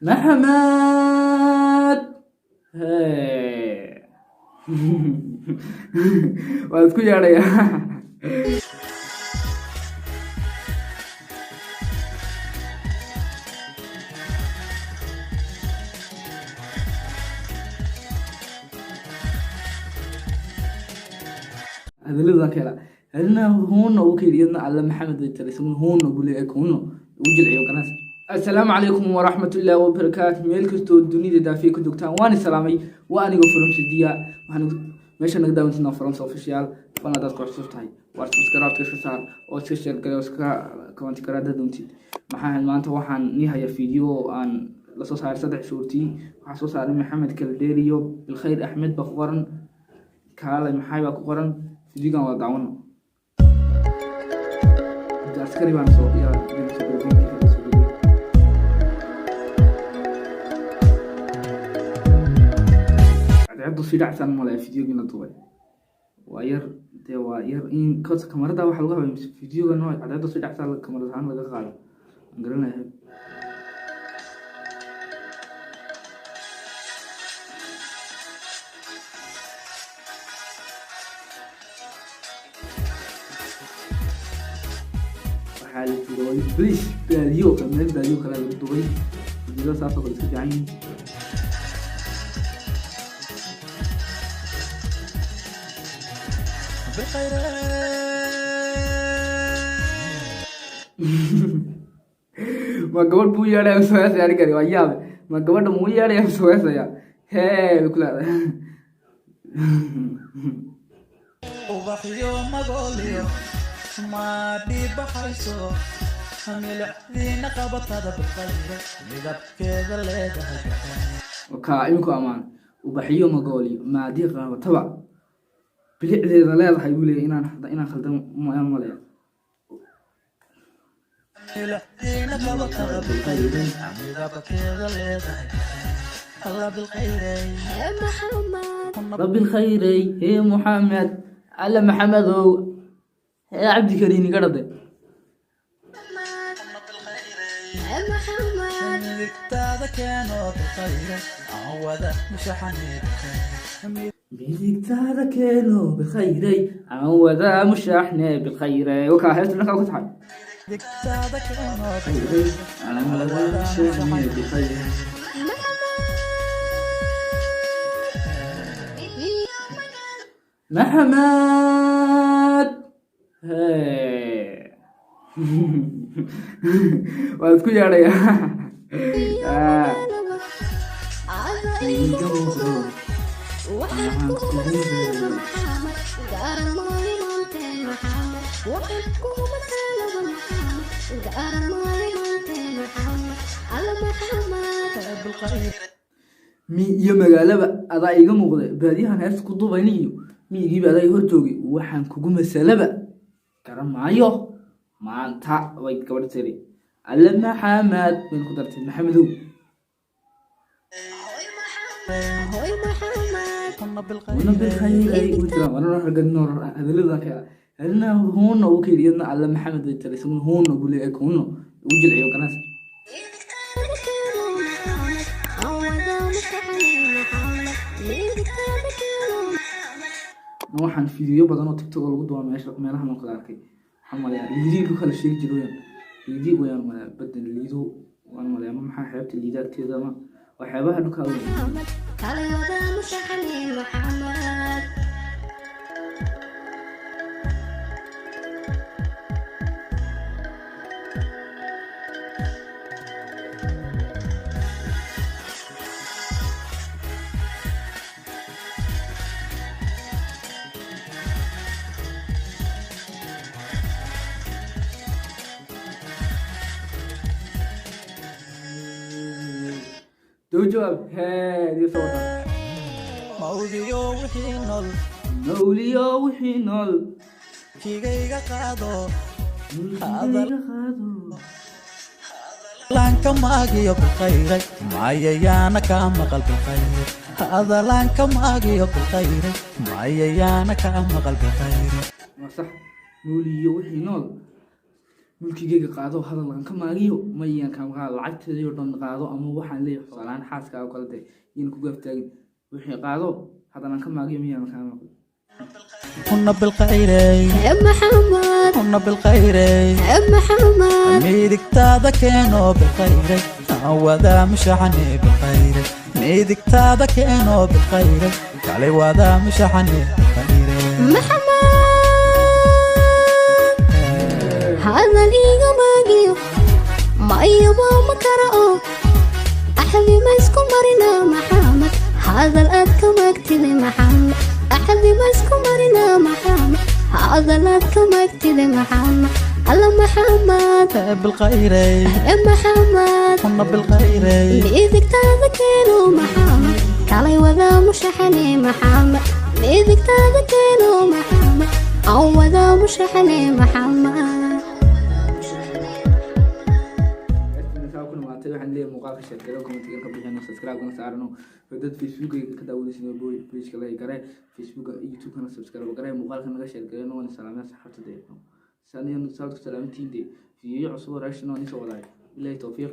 محمد هاي واسكو يا ريا هذا اللي ذاكره هلنا هون وكيدنا على محمد التلسون هون بوليك هون وجل عيو كناس السلام عليكم ورحمة الله وبركاته ميل كستو الدنيا دافي كدوكتان واني سلامي واني غفرم سديا waxaan meesha naga daawantina فرنسا official fana dad ku xusubtahay war subscribe ka saar oo share gareyo iska comment karada dunti maxaan maanta waxaan nihayaa video aan la soo saaray saddex shorti waxaan soo saaray maxamed kaldeeriyo bilkhayr axmed baqoran kaale maxay ba ku qoran videogan waa daawano askari baan soo yaa عدو في دعسان مولا فيديو جينا طوي واير دي واير إن كوت كاميرا واحد لغة فيديو جنا عدو في دعسان الكاميرا عن لغة غالب نقرنا هي حالة دوي بليش باليو كمان باليو كلام دوي فيديو سافر كل شيء يعني ما قبل بو يا ريم سويس يعني كذي وياه ما قبل مو يا ريم سويس يا هي بكل هذا وبخيو ما قوليو ما بيبخيسو هميل دينا قبط هذا بالخير لقب كذا لقى وكائنكم أمان وبحيو ما قولي ما دي قبط تبع bilicdeeda leedahay uu leeyahay inaan khaldan ma maleeyo رب الخير يا محمد على محمد يا عبد كريم قرض بيدكتادا كانوا بخيري عوضا مش احنا بالخيري وكاهت لك او كتحب بيدكتادا كانوا بخيري عوضا مش احنا بالخيري محمد هاي واسكو يا ريا miyo magaalaba adaa iga muuqday baadiyahan heesta ku dubayniyo miyigiiba adaa i horjoogay waxaan kugu masalaba garan maayo maanta way gabadh tiri alle maxamed min ku dartay maxamedow وانا بالخير اي وجرا وانا راح نور هذا اللي ذاك هلنا هون وكيدنا على محمد التلسون هون بوليك هون وجل عيو كناس waxaan fiidiyo badan oo TikTok lagu duwa meelaha aan kala arkay xamalaya liidigu kala sheeg jirooyan liidigu waan ma badal liido waan malaya ma maxaa xeebta liidaadkeeda ma waxyaabaha dhulka u kala wada mushahani Muhammad دو جواب هادي صوتك موليو وحينول موليو وحينول كيغيغا قادو هذا لانك ماغيو بالخير معايا يانا كامقل بالخير هذا لانك ماغيو بالخير معايا يانا كامقل بالخير صح موليو وحينول mulkigeyga qaado hadal aan ka maagiyo mayaan ka qaado lacagteeyo dhan qaado ama waxaan leeyahay salaan xaaska oo kale de in ku gaaftaagin wixii qaado hadal aan ka maagiyo miyaan ka maagiyo كنا بالخير يا محمد كنا بالخير يا محمد ميدك تادا كانوا بالخير وذا مش حني بالخير ميدك تادا كانوا بالخير علي وذا مش حني بالخير محمد هذا ليغا ماجيو ما يبا مكرأو أحلي ما يسكن مرنا محمد هذا الأذكى مكتب محمد أحلي ما يسكن مرنا محمد هذا الأذكى مكتب محمد الله محمد بالخير يا محمد كنا بالخير بإذك تذكروا محمد كالي وذا مشحني محمد بإذك تذكروا محمد أو وذا مشحني محمد waxaan leeyahay muuqaalka sheekada commentiga ka bixino subscribe kana saarno dad Facebook ka daawadaysan page kale garay Facebook YouTube kana subscribe garay muuqaalka naga share gareeno waan salaamay saxaabta deeqo saniyan sababta salaamintiinde fiiyo cusub raashino inta wadaay ilaahay tawfiiq